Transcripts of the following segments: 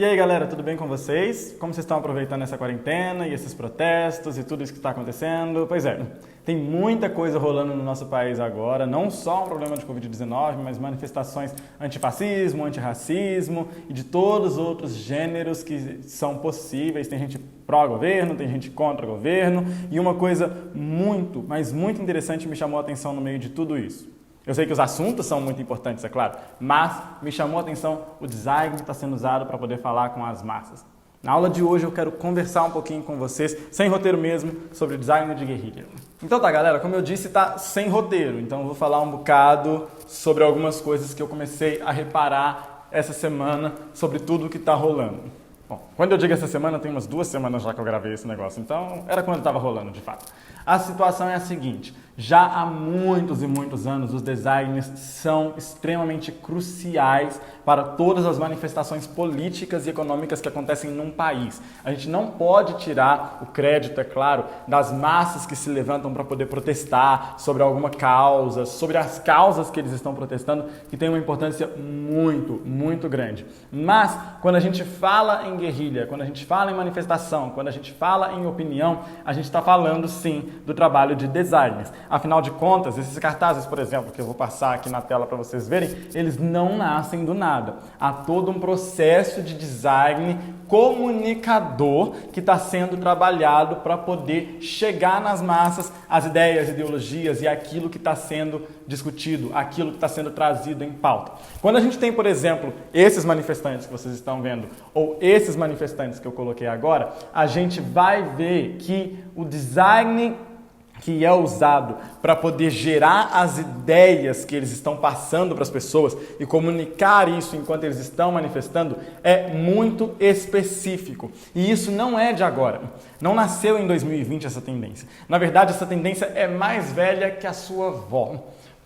E aí galera, tudo bem com vocês? Como vocês estão aproveitando essa quarentena e esses protestos e tudo isso que está acontecendo? Pois é, tem muita coisa rolando no nosso país agora, não só um problema de Covid-19, mas manifestações antifascismo, antirracismo e de todos os outros gêneros que são possíveis. Tem gente pró-governo, tem gente contra o governo e uma coisa muito, mas muito interessante me chamou a atenção no meio de tudo isso. Eu sei que os assuntos são muito importantes, é claro, mas me chamou a atenção o design que está sendo usado para poder falar com as massas. Na aula de hoje eu quero conversar um pouquinho com vocês, sem roteiro mesmo, sobre o design de guerrilha. Então tá galera, como eu disse, tá sem roteiro, então eu vou falar um bocado sobre algumas coisas que eu comecei a reparar essa semana sobre tudo que está rolando. Bom, quando eu digo essa semana, tem umas 2 semanas já que eu gravei esse negócio, então era quando estava rolando de fato. A situação é a seguinte, já há muitos e muitos anos os designers são extremamente cruciais para todas as manifestações políticas e econômicas que acontecem num país. A gente não pode tirar o crédito, é claro, das massas que se levantam para poder protestar sobre alguma causa, sobre as causas que eles estão protestando, que tem uma importância muito, muito grande. Mas, quando a gente fala em guerrilha, quando a gente fala em manifestação, quando a gente fala em opinião, a gente está falando, sim, do trabalho de designers. Afinal de contas, esses cartazes, por exemplo, que eu vou passar aqui na tela para vocês verem, eles não nascem do nada. Há todo um processo de design comunicador que está sendo trabalhado para poder chegar nas massas as ideias, ideologias e aquilo que está sendo discutido, aquilo que está sendo trazido em pauta. Quando a gente tem, por exemplo, esses manifestantes que vocês estão vendo, ou esses manifestantes que eu coloquei agora, a gente vai ver que o design que é usado para poder gerar as ideias que eles estão passando para as pessoas e comunicar isso enquanto eles estão manifestando é muito específico. E isso não é de agora. Não nasceu em 2020 essa tendência. Na verdade, essa tendência é mais velha que a sua avó.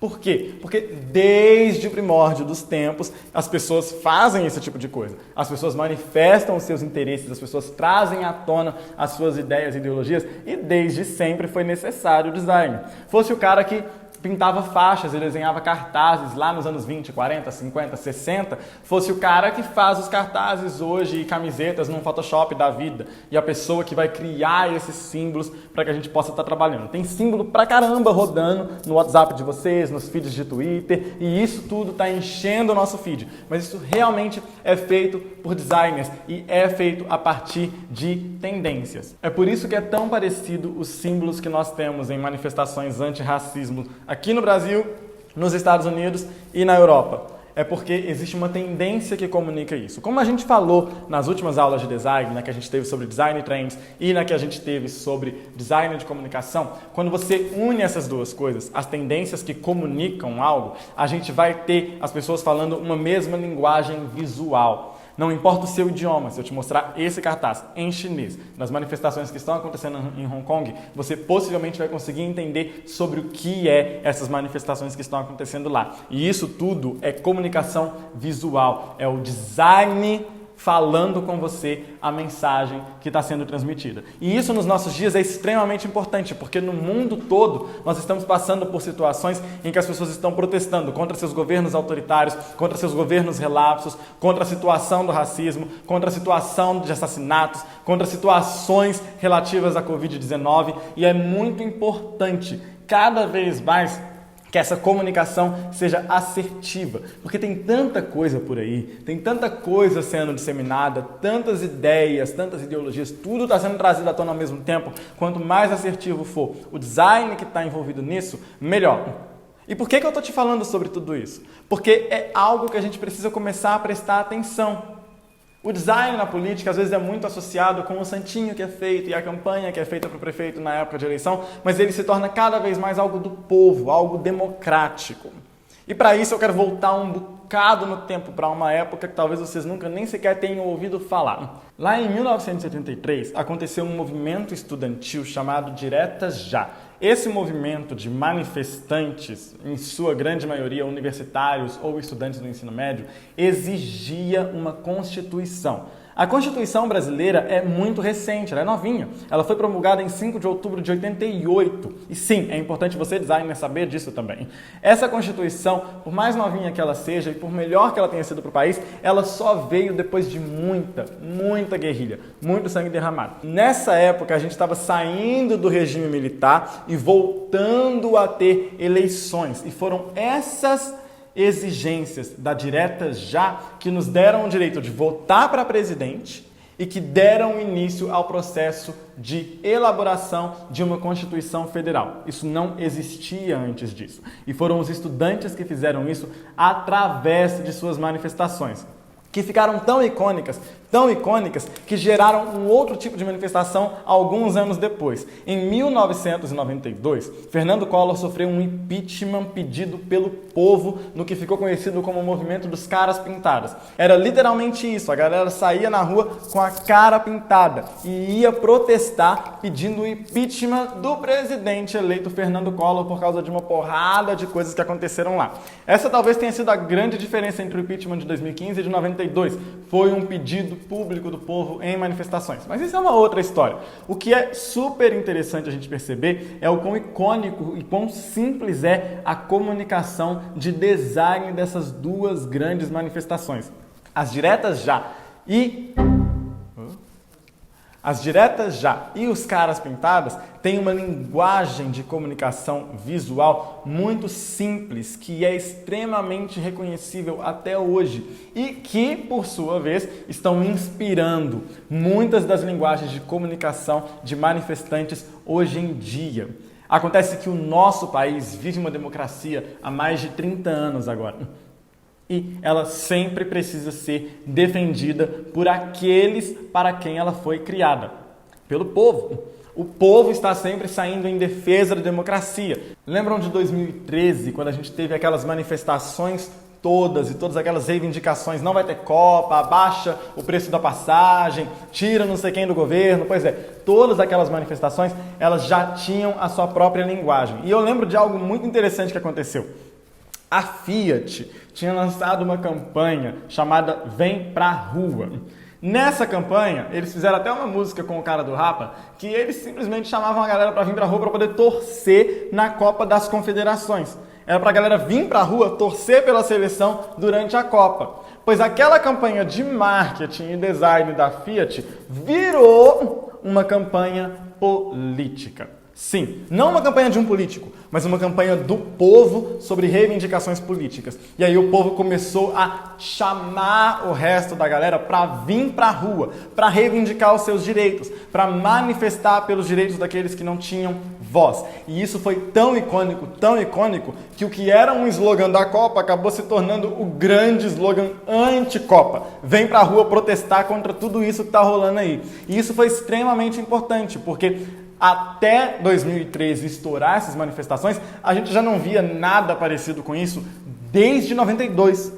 Por quê? Porque desde o primórdio dos tempos, as pessoas fazem esse tipo de coisa. As pessoas manifestam os seus interesses, as pessoas trazem à tona as suas ideias e ideologias e desde sempre foi necessário o design. Fosse o cara que pintava faixas e desenhava cartazes lá nos anos 20, 40, 50, 60, fosse o cara que faz os cartazes hoje e camisetas num Photoshop da vida e a pessoa que vai criar esses símbolos para que a gente possa estar trabalhando. Tem símbolo pra caramba rodando no WhatsApp de vocês, nos feeds de Twitter e isso tudo está enchendo o nosso feed. Mas isso realmente é feito por designers e é feito a partir de tendências. É por isso que é tão parecido os símbolos que nós temos em manifestações antirracismo aqui no Brasil, nos Estados Unidos e na Europa. É porque existe uma tendência que comunica isso. Como a gente falou nas últimas aulas de design, na que a gente teve sobre design trends e na que a gente teve sobre design de comunicação, quando você une essas duas coisas, as tendências que comunicam algo, a gente vai ter as pessoas falando uma mesma linguagem visual. Não importa o seu idioma, se eu te mostrar esse cartaz em chinês, nas manifestações que estão acontecendo em Hong Kong, você possivelmente vai conseguir entender sobre o que é essas manifestações que estão acontecendo lá. E isso tudo é comunicação visual, é o design falando com você a mensagem que está sendo transmitida. E isso nos nossos dias é extremamente importante, porque no mundo todo nós estamos passando por situações em que as pessoas estão protestando contra seus governos autoritários, contra seus governos relapsos, contra a situação do racismo, contra a situação de assassinatos, contra situações relativas à Covid-19, e é muito importante, cada vez mais, que essa comunicação seja assertiva, porque tem tanta coisa por aí, tem tanta coisa sendo disseminada, tantas ideias, tantas ideologias, tudo está sendo trazido à tona ao mesmo tempo. Quanto mais assertivo for o design que está envolvido nisso, melhor. E por que eu estou te falando sobre tudo isso? Porque é algo que a gente precisa começar a prestar atenção. O design na política às vezes é muito associado com o santinho que é feito e a campanha que é feita para o prefeito na época de eleição, mas ele se torna cada vez mais algo do povo, algo democrático. E para isso eu quero voltar um bocado no tempo, para uma época que talvez vocês nunca nem sequer tenham ouvido falar. Lá em 1973 aconteceu um movimento estudantil chamado Diretas Já. Esse movimento de manifestantes, em sua grande maioria universitários ou estudantes do ensino médio, exigia uma constituição. A Constituição brasileira é muito recente, ela é novinha. Ela foi promulgada em 5 de outubro de 88. E sim, é importante você, designer, saber disso também. Essa Constituição, por mais novinha que ela seja e por melhor que ela tenha sido para o país, ela só veio depois de muita guerrilha, muito sangue derramado. Nessa época, a gente estava saindo do regime militar e voltando a ter eleições. E foram essas exigências da direta já que nos deram o direito de votar para presidente e que deram início ao processo de elaboração de uma Constituição Federal. Isso não existia antes disso. E foram os estudantes que fizeram isso através de suas manifestações, que ficaram tão icônicas, que geraram um outro tipo de manifestação alguns anos depois. Em 1992, Fernando Collor sofreu um impeachment pedido pelo povo no que ficou conhecido como o movimento dos caras pintadas. Era literalmente isso, a galera saía na rua com a cara pintada e ia protestar pedindo o impeachment do presidente eleito Fernando Collor por causa de uma porrada de coisas que aconteceram lá. Essa talvez tenha sido a grande diferença entre o impeachment de 2015 e de 92. Foi um pedido público do povo em manifestações. Mas isso é uma outra história. O que é super interessante a gente perceber é o quão icônico e quão simples é a comunicação de design dessas duas grandes manifestações. As diretas já e os caras pintadas têm uma linguagem de comunicação visual muito simples, que é extremamente reconhecível até hoje e que, por sua vez, estão inspirando muitas das linguagens de comunicação de manifestantes hoje em dia. Acontece que o nosso país vive uma democracia há mais de 30 anos agora. E ela sempre precisa ser defendida por aqueles para quem ela foi criada, pelo povo. O povo está sempre saindo em defesa da democracia. Lembram de 2013, quando a gente teve aquelas manifestações todas e todas aquelas reivindicações, não vai ter Copa, abaixa o preço da passagem, tira não sei quem do governo, pois é, todas aquelas manifestações, elas já tinham a sua própria linguagem. E eu lembro de algo muito interessante que aconteceu. A Fiat tinha lançado uma campanha chamada Vem Pra Rua. Nessa campanha, eles fizeram até uma música com o cara do Rapa, que eles simplesmente chamavam a galera para vir pra rua para poder torcer na Copa das Confederações. Era pra galera vir pra rua torcer pela seleção durante a Copa. Pois aquela campanha de marketing e design da Fiat virou uma campanha política. Sim, não uma campanha de um político, mas uma campanha do povo sobre reivindicações políticas. E aí o povo começou a chamar o resto da galera para vir para a rua, para reivindicar os seus direitos, para manifestar pelos direitos daqueles que não tinham voz. E isso foi tão icônico, que o que era um slogan da Copa acabou se tornando o grande slogan anti-Copa. Vem pra rua protestar contra tudo isso que está rolando aí. E isso foi extremamente importante, porque até 2013 estourar essas manifestações, a gente já não via nada parecido com isso desde 92.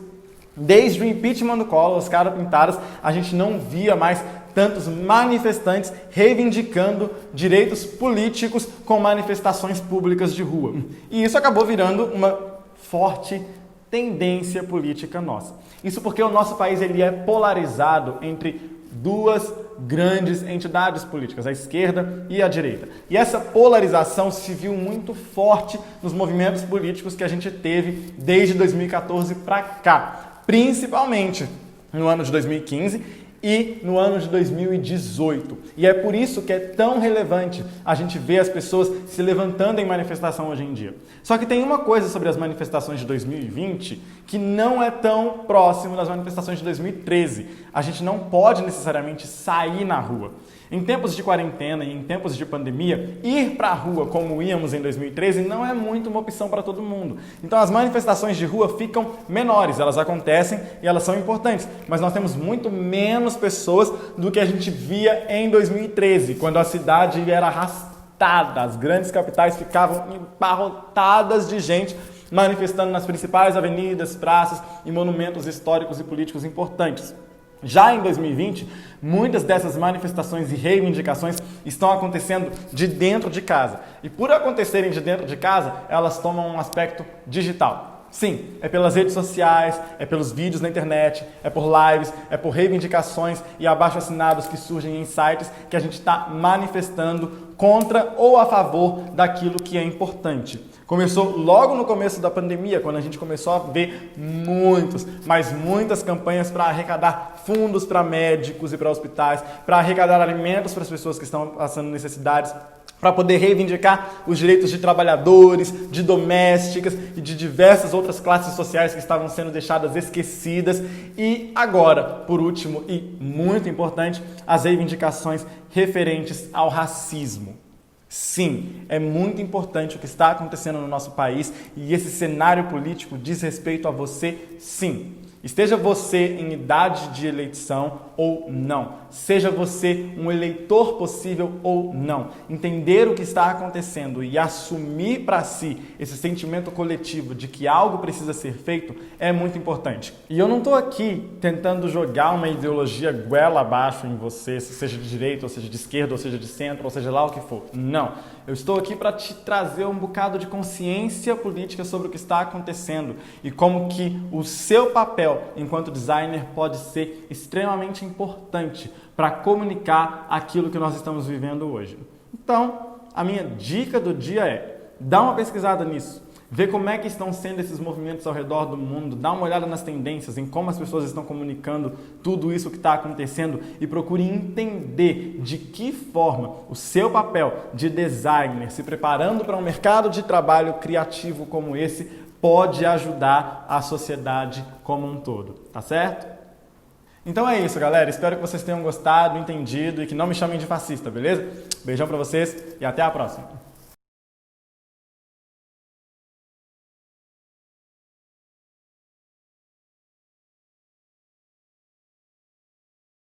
Desde o impeachment do Collor, os caras pintados, a gente não via mais tantos manifestantes reivindicando direitos políticos com manifestações públicas de rua. E isso acabou virando uma forte tendência política nossa. Isso porque o nosso país ele é polarizado entre duas grandes entidades políticas, a esquerda e a direita. E essa polarização se viu muito forte nos movimentos políticos que a gente teve desde 2014 para cá, principalmente no ano de 2015 e no ano de 2018. E é por isso que é tão relevante a gente ver as pessoas se levantando em manifestação hoje em dia. Só que tem uma coisa sobre as manifestações de 2020 que não é tão próximo das manifestações de 2013. A gente não pode necessariamente sair na rua. Em tempos de quarentena e em tempos de pandemia, ir para a rua como íamos em 2013 não é muito uma opção para todo mundo. Então as manifestações de rua ficam menores, elas acontecem e elas são importantes, mas nós temos muito menos pessoas do que a gente via em 2013, quando a cidade era arrastada, as grandes capitais ficavam embarrotadas de gente manifestando nas principais avenidas, praças e monumentos históricos e políticos importantes. Já em 2020, muitas dessas manifestações e reivindicações estão acontecendo de dentro de casa. E por acontecerem de dentro de casa, elas tomam um aspecto digital. Sim, é pelas redes sociais, é pelos vídeos na internet, é por lives, é por reivindicações e abaixo-assinados que surgem em sites que a gente está manifestando contra ou a favor daquilo que é importante. Começou logo no começo da pandemia, quando a gente começou a ver muitas campanhas para arrecadar fundos para médicos e para hospitais, para arrecadar alimentos para as pessoas que estão passando necessidades, para poder reivindicar os direitos de trabalhadores, de domésticas e de diversas outras classes sociais que estavam sendo deixadas esquecidas. E agora, por último e muito importante, as reivindicações referentes ao racismo. Sim, é muito importante o que está acontecendo no nosso país e esse cenário político diz respeito a você, sim. Esteja você em idade de eleição ou não. Seja você um eleitor possível ou não. Entender o que está acontecendo e assumir para si esse sentimento coletivo de que algo precisa ser feito é muito importante. E eu não estou aqui tentando jogar uma ideologia goela abaixo em você, seja de direita, ou seja de esquerda, ou seja de centro, ou seja lá o que for. Não. Eu estou aqui para te trazer um bocado de consciência política sobre o que está acontecendo e como que o seu papel enquanto designer pode ser extremamente importante para comunicar aquilo que nós estamos vivendo hoje. Então, a minha dica do dia é: dá uma pesquisada nisso. Vê como é que estão sendo esses movimentos ao redor do mundo, dá uma olhada nas tendências, em como as pessoas estão comunicando tudo isso que está acontecendo e procure entender de que forma o seu papel de designer, se preparando para um mercado de trabalho criativo como esse, pode ajudar a sociedade como um todo, tá certo? Então é isso, galera. Espero que vocês tenham gostado, entendido e que não me chamem de fascista, beleza? Beijão pra vocês e até a próxima.